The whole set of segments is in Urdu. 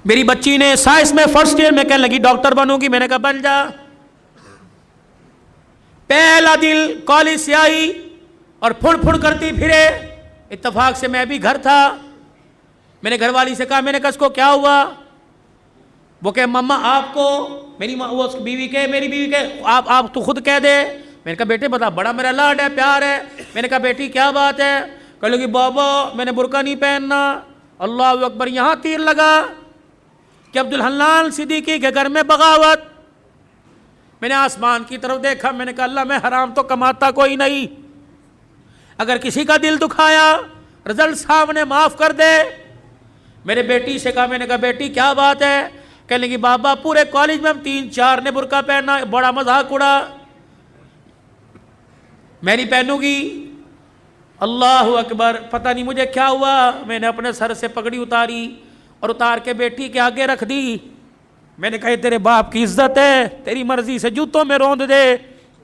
میری بچی نے سائنس میں فرسٹ ایئر میں کہنے لگی ڈاکٹر بنوں گی. میں نے کہا بن جا. پہلا دل کالج سے آئی اور پھڑ پھڑ کرتی پھرے. اتفاق سے میں بھی گھر تھا. میں نے گھر والی سے کہا, میں نے کہا اس کو کیا ہوا؟ وہ کہ مما آپ کو, میری وہ بیوی کے, میری بیوی کے, آپ تو خود کہہ دے. میں نے کہا بیٹے بتا, بڑا میرا لاڈ ہے, پیار ہے. میں نے کہا بیٹی کیا بات ہے؟ کہنے لگی بابا میں نے برقع نہیں پہننا. اللہ اکبر. یہاں تیر لگا کہ عبدالحنان صدیقی کے گھر میں بغاوت. میں نے آسمان کی طرف دیکھا. میں نے کہا اللہ میں حرام تو کماتا کوئی نہیں, اگر کسی کا دل دکھایا رزلٹ صاحب نے معاف کر دے. میرے بیٹی سے کہا, میں نے کہا بیٹی کیا بات ہے؟ کہنے لگی بابا پورے کالج میں ہم 3-4 نے برقع پہنا, بڑا مذاق اڑا, میں نہیں پہنوں گی. اللہ اکبر. پتہ نہیں مجھے کیا ہوا, میں نے اپنے سر سے پگڑی اتاری اور اتار کے بیٹی کے آگے رکھ دی. میں نے کہا یہ تیرے باپ کی عزت ہے, تیری مرضی سے جوتوں میں روند دے,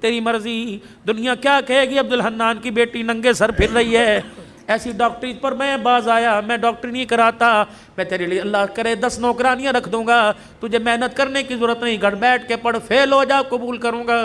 تیری مرضی. دنیا کیا کہے گی عبدالحنان کی بیٹی ننگے سر پھر رہی ہے. ایسی ڈاکٹری پر میں باز آیا. میں ڈاکٹری نہیں کراتا, میں تیرے لیے اللہ کرے 10 نوکرانیاں رکھ دوں گا, تجھے محنت کرنے کی ضرورت نہیں, گھر بیٹھ کے پڑھ, فیل ہو جا قبول کروں گا.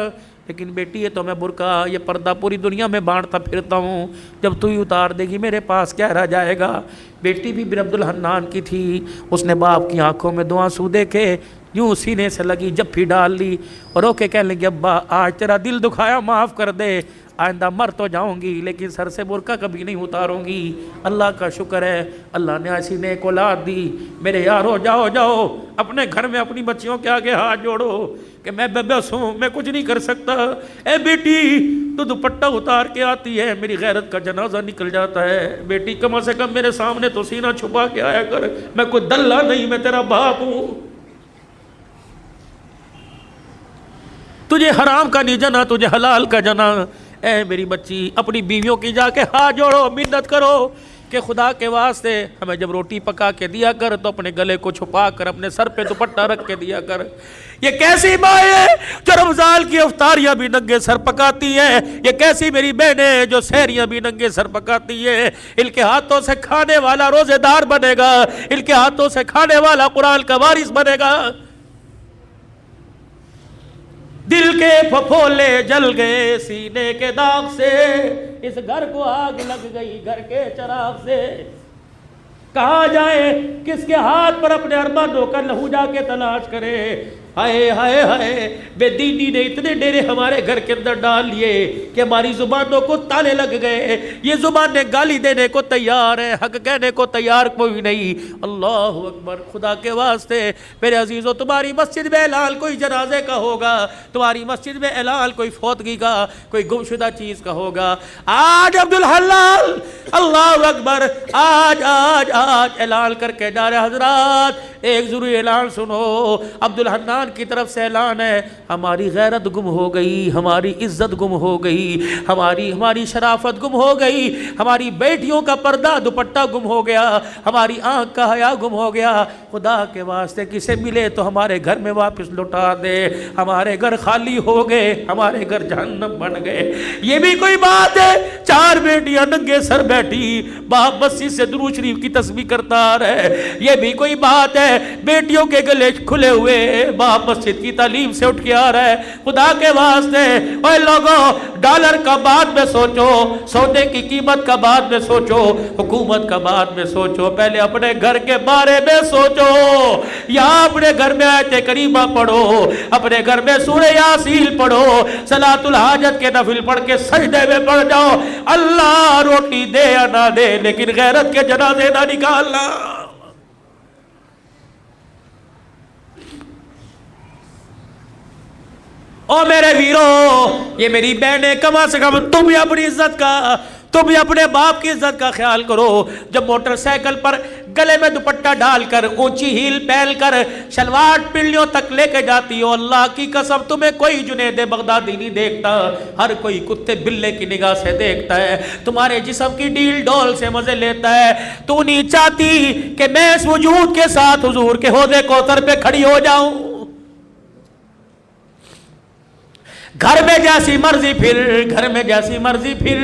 لیکن بیٹی یہ تو میں برقع یہ پردہ پوری دنیا میں بانٹتا پھرتا ہوں, جب تو ہی اتار دے گی میرے پاس کیا رہ جائے گا. بیٹی بھی بن عبدالحنان کی تھی. اس نے باپ کی آنکھوں میں 2 آنسو دیکھے, یوں سینے سے لگی جپھی ڈال لی اور روکے کہنے لگی ابا آج تیرا دل دکھایا معاف کر دے, آئندہ مر تو جاؤں گی لیکن سر سے برقع کبھی نہیں اتاروں گی. اللہ کا شکر ہے اللہ نے ایسی نیک اولاد دی. میرے یارو جاؤ جاؤ اپنے گھر میں اپنی بچیوں کے آگے ہاتھ جوڑو کہ میں بس ہوں, میں کچھ نہیں کر سکتا. اے بیٹی تو دوپٹہ اتار کے آتی ہے, میری غیرت کا جنازہ نکل جاتا ہے. بیٹی کم سے کم میرے سامنے تو سینہ چھپا کے آیا کر, میں کوئی دلہ نہیں, میں تیرا باپ ہوں. تجھے حرام کا نہیں جنا, تجھے حلال کا جنا. اے میری بچی اپنی بیویوں کی جا کے ہاتھ جوڑو, منت کرو کہ خدا کے واسطے ہمیں جب روٹی پکا کے دیا کر تو اپنے گلے کو چھپا کر اپنے سر پہ دوپٹہ رکھ کے دیا کر. یہ کیسی ماں ہے جو رمضان کی افطاریاں بھی ننگے سر پکاتی ہے؟ یہ کیسی میری بہنیں جو سحریاں بھی ننگے سر پکاتی ہے؟ ان کے ہاتھوں سے کھانے والا روزے دار بنے گا, ان کے ہاتھوں سے کھانے والا قرآن کا وارث بنے گا. دل کے پھپھولے جل گئے سینے کے داغ سے, اس گھر کو آگ لگ گئی گھر کے چراغ سے. کہاں جائے, کس کے ہاتھ پر اپنے ارمانوں کا لہو جا کے تلاش کرے؟ ہائے ہائے ہائے, بے دینی نے اتنے ڈیرے ہمارے گھر کے اندر ڈال لیے کہ ہماری زبانوں کو تالے لگ گئے. یہ زبانیں گالی دینے کو تیار ہیں, حق کہنے کو تیار کوئی نہیں. اللہ اکبر. خدا کے واسطے میرے عزیزو, تمہاری مسجد میں اعلان کوئی جنازے کا ہوگا, تمہاری مسجد میں اعلان کوئی فوتگی کا, کوئی گمشدہ چیز کا ہوگا. آج عبدالحلال اللہ اکبر آج آج آج اعلان کر کے جا رہے. حضرات ایک ضروری اعلان سنو, عبدالحنان کی طرف سے اعلان ہے, ہماری غیرت گم ہو گئی, ہماری عزت گم ہو گئی, ہماری شرافت گم ہو گئی, ہماری بیٹیوں کا پردہ دوپٹہ گم ہو گیا, ہماری آنکھ کا حیا گم ہو گیا. خدا کے واسطے کسے ملے تو ہمارے گھر میں واپس لوٹا دے. ہمارے گھر خالی ہو گئے, ہمارے گھر جہنم بن گئے. یہ بھی کوئی بات ہے؟ 4 بیٹیاں ننگے سر بیٹھی, باپ مسجد سے درود شریف کی تسبیح کرتا رہے. یہ بھی کوئی بات ہے؟ بیٹیوں کے گلے کھلے ہوئے, باپ مسجد کی تعلیم سے اٹھ کے آ رہا ہے. خدا کے واسطے اے لوگوں, ڈالر کا بعد میں سوچو, سونے کی قیمت کا بعد میں سوچو, حکومت کا بعد میں سوچو, پہلے اپنے گھر کے بارے میں سوچو. یا اپنے گھر میں آیت کریمہ پڑھو, اپنے گھر میں سورہ یاسین پڑھو, صلاۃ الحاجت کے نفل پڑھ کے سجدے میں پڑھ جاؤ. اللہ روٹی دے یا نہ دے لیکن غیرت کے جنازے نہ نکالنا. او میرے ویرو, یہ میری بہنیں, کم سے کم تم بھی اپنی عزت کا, تم بھی اپنے باپ کی عزت کا خیال کرو. جب موٹر سائیکل پر گلے میں دوپٹہ ڈال کر, اونچی ہیل پہن کر, شلوار پنڈلیوں تک لے کے جاتی ہو, اللہ کی قسم تمہیں کوئی جنید بغدادی نہیں دیکھتا, ہر کوئی کتے بلے کی نگاہ سے دیکھتا ہے, تمہارے جسم کی ڈیل ڈول سے مزے لیتا ہے. تو نہیں چاہتی کہ میں اس وجود کے ساتھ حضور کے حوض کوثر پہ کھڑی ہو جاؤں؟ گھر میں جیسی مرضی پھر، گھر میں جیسی مرضی پھر،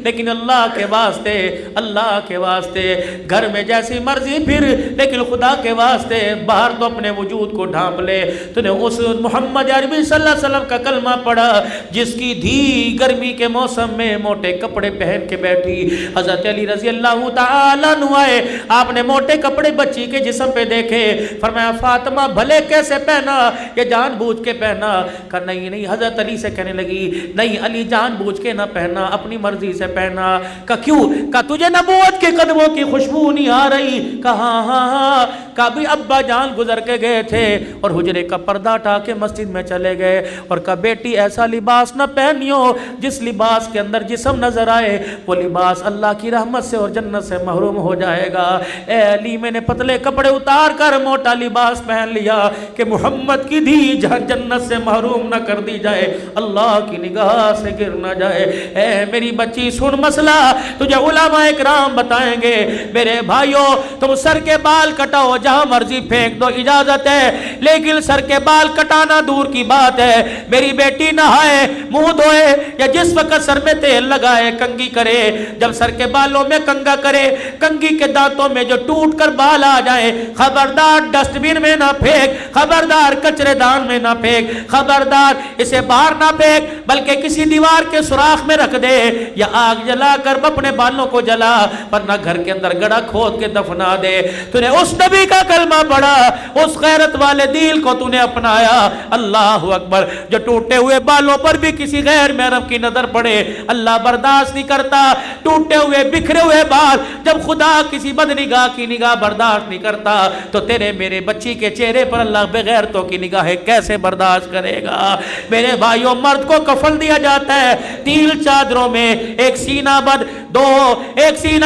لیکن اللہ کے واسطے، اللہ کے واسطے گھر میں جیسی مرضی پھر، لیکن خدا کے واسطے باہر تو اپنے وجود کو ڈھانپ لے۔ تو نے اس محمد عربی صلی اللہ علیہ وسلم کا کلمہ پڑھا جس کی دھی گرمی کے موسم میں موٹے کپڑے پہن کے بیٹھی۔ حضرت علی رضی اللہ تعالیٰ عنہ آئے، آپ نے موٹے کپڑے بچی کے جسم پہ دیکھے، فرمایا فاطمہ بھلے کیسے پہنا، یہ جان بوجھ کے پہنا؟ کہا نہیں نہیں۔ حضرت علی سے کہنے لگی نہیں علی جان بوجھ کے نہ پہنا، اپنی مرضی سے پہنا۔ کہا کیوں؟ کہا تجھے نبوت کے قدموں کی خوشبو نہیں آ رہی؟ کہا ہاں ہاں۔ کہا بھی ابا جان گزر کے گئے تھے اور حجرے کا پردہ ہٹا کے مسجد میں چلے گئے، اور کہا بیٹی ایسا لباس نہ پہنیو جس لباس کے اندر جسم نظر آئے، وہ لباس اللہ کی رحمت سے اور جنت سے محروم ہو جائے گا۔ اے علی میں نے پتلے کپڑے اتار کر موٹا لباس پہن لیا کہ محمد کی دھی جنت سے محروم نہ کر دی جائے، اللہ کی نگاہ سے گر نہ جائے۔ اے میری بچی سن مسئلہ تجھے علماء اکرام بتائیں گے۔ میرے بھائیوں تم سر کے بال کٹاؤ، جہاں مرضی پھینک دو، اجازت ہے، لیکن سر کے بال کٹانا دور کی بات ہے۔ میری بیٹی نہائے، منہ دھوئے یا جس وقت سر میں تیل لگائے کنگھی کرے، جب سر کے بالوں میں کنگھا کرے، کنگھی کے دانتوں میں جو ٹوٹ کر بال آ جائے، خبردار ڈسٹ بن میں نہ پھینک، خبردار کچرے دان میں نہ پھینک، خبردار اسے باہر نہ پھینک، بلکہ کسی دیوار کے سوراخ میں رکھ دے یا آگ جلا کر اپنے بالوں کو جلا، ورنہ گھر کے اندر گڑھا کھود کے دفنا دے۔ تو نے اس نبی کا کلمہ پڑھا، اس غیرت والے دل کو تو نے اپنایا۔ اللہ اکبر۔ جو ٹوٹے ہوئے بالوں پر بھی کسی غیر محرم کی نظر پڑے اللہ برداشت نہیں کرتا۔ ٹوٹے ہوئے بکھرے ہوئے بال جب خدا کسی بدنگاہ کی نگاہ برداشت نہیں کرتا تو تیرے میرے بچی کے چہرے پر اللہ بغیرتوں کی نگاہیں کیسے برداشت کرے گا؟ میرے بھائیوں مرد کو کفن دیا جاتا ہے 3 چادروں میں، ایک سینہ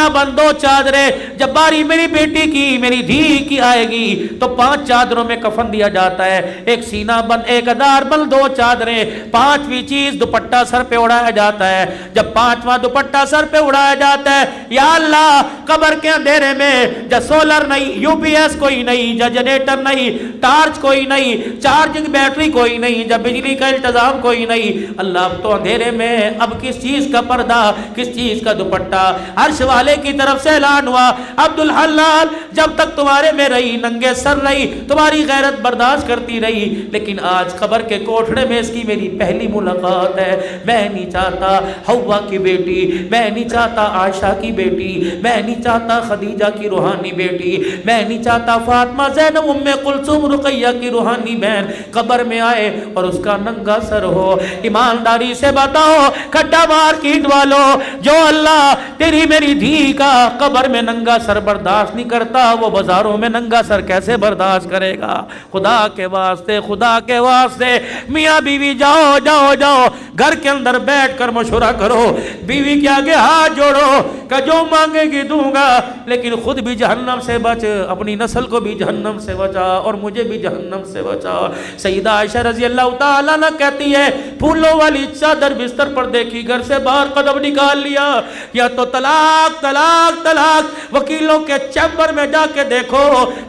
بند دو چادریں۔ جب باری میری بیٹی کی میری دھی کی آئے گی تو 5 چادروں میں کفن دیا جاتا ہے، ایک سینہ بند، ایک ادار بند، 2 چادریں، 5ویں چیز دوپٹہ سر پہ اڑایا جاتا ہے۔ جب 5واں دوپٹہ سر پہ اڑایا جاتا ہے، یا اللہ قبر کے اندھیرے میں جب سولر نہیں، یو پی ایس کوئی نہیں، جب جنریٹر نہیں، ٹارچ کوئی نہیں، چارجنگ بیٹری کوئی نہیں، جب بجلی کا انتظام کوئی نہیں، اللہ اب تو اندھیرے میں اب کس چیز کا پردہ، کس چیز کا دوپٹہ؟ عرش والے کی طرف سے اعلان ہوا عبدالحلال جب تک تمہارے میں رہی ننگے سر رہی، تمہاری غیرت برداشت کرتی رہی، لیکن آج قبر کے کوٹھڑے میں اس کی میری پہلی ملاقات ہے۔ میں نہیں چاہتا حوا کی بیٹی، میں نہیں چاہتا عائشہ کی بیٹی، میں نہیں چاہتا خدیجہ کی روحانی بیٹی، میں نہیں چاہتا فاطمہ زینب ام کلثوم رقیہ کی روحانی بہن قبر میں آئے اور اس کا ننگا سر ہو۔ ایمانداری سے بتاؤ کھڈا مار کیٹ والو، جو اللہ تیری میری دھی کا قبر میں ننگا سر برداشت نہیں کرتا، وہ بازاروں میں ننگا سر کیسے برداشت کرے گا؟ خدا کے واسطے، خدا کے واسطے میاں بیوی جاؤ جاؤ جاؤ گھر کے اندر بیٹھ کر مشورہ کرو، بیوی کے آگے ہاتھ جوڑو کہ جو مانگے گی دوں گا، لیکن خود بھی جہنم سے بچ، اپنی نسل کو بھی جہنم سے بچا اور مجھے بھی جہنم سے بچا۔ سیدہ عائشہ رضی اللہ تعالیٰ عنہ کہتی ہے پھولوں والی چادر بستر پر دیکھی، گھر سے باہر قدم نکال لیا، یا تو طلاق طلاق طلاق، وکیلوں کے چیمبر میں جا کے دیکھو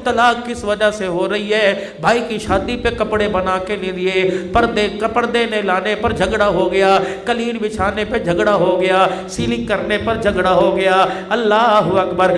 طلاق کس وجہ سے ہو رہی ہے۔ بھائی کی شادی پہ کپڑے بنا کے نہیں دیے، پردے نے لانے پر جھگڑا ہو گیا، قلین بچھانے پہ جھگڑا ہو گیا، سیلنگ کرنے پر جھگڑا ہو گیا۔ اللہ اکبر۔